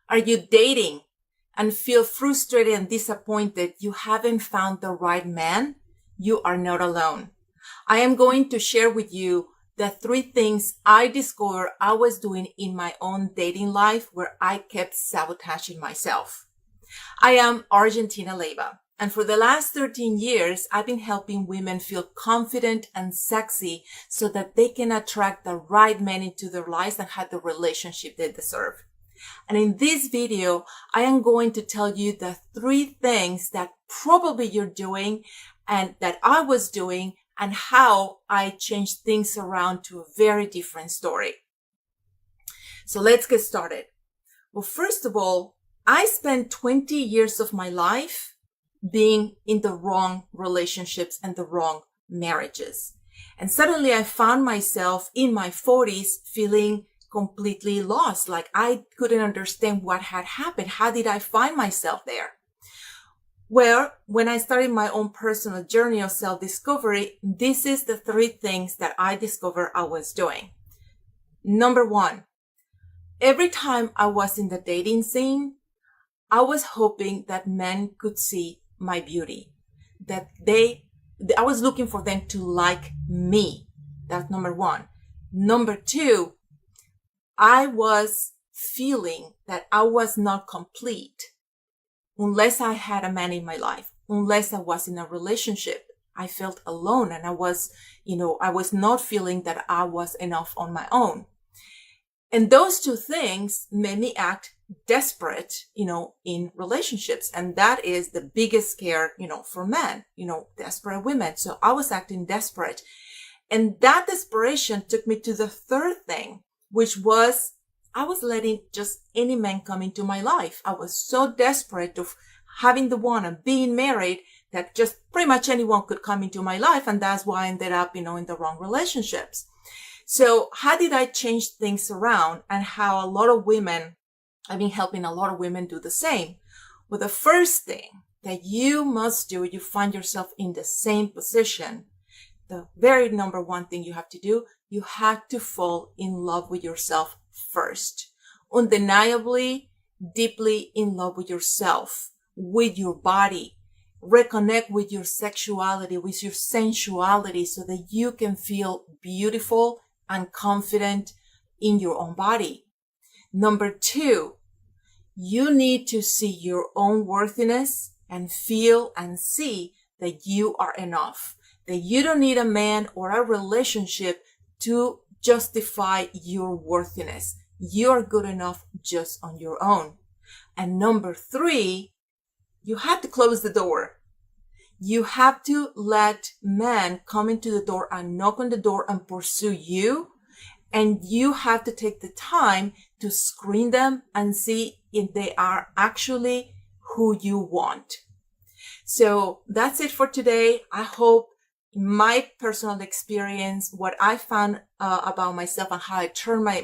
Are you dating and feel frustrated and disappointed you haven't found the right man? You are not alone. I am going to share with you the 3 things I discovered I was doing in my own dating life where I kept sabotaging myself. I am Argentina Leyva, and for the last 13 years, I've been helping women feel confident and sexy so that they can attract the right men into their lives and have the relationship they deserve. And in this video, I am going to tell you the 3 things that probably you're doing and that I was doing and how I changed things around to a very different story. So let's get started. Well, first of all, I spent 20 years of my life being in the wrong relationships and the wrong marriages. And suddenly I found myself in my 40s feeling completely lost. Like I couldn't understand what had happened. How did I find myself there? Well, when I started my own personal journey of self-discovery, this is the 3 things that I discovered I was doing. Number 1, every time I was in the dating scene, I was hoping that men could see my beauty, that I was looking for them to like me. That's number 1. Number 2, I was feeling that I was not complete unless I had a man in my life, unless I was in a relationship. I felt alone and I was not feeling that I was enough on my own. And those 2 things made me act desperate, in relationships. And that is the biggest scare, for men, desperate women. So I was acting desperate. And that desperation took me to the 3rd thing, which was I was letting just any man come into my life. I was so desperate of having the one and being married that just pretty much anyone could come into my life. And that's why I ended up, in the wrong relationships. So how did I change things around and how I've been helping a lot of women do the same? Well, the first thing that you must do, you find yourself in the same position. The very number 1 thing you have to do, you have to fall in love with yourself first. Undeniably, deeply in love with yourself, with your body. Reconnect with your sexuality, with your sensuality so that you can feel beautiful and confident in your own body. Number 2, you need to see your own worthiness and feel and see that you are enough, that you don't need a man or a relationship to justify your worthiness. You're good enough just on your own. And number 3, you have to close the door. You have to let men come into the door and knock on the door and pursue you. And you have to take the time to screen them and see if they are actually who you want. So that's it for today. I hope my personal experience, what I found about myself and how I turned my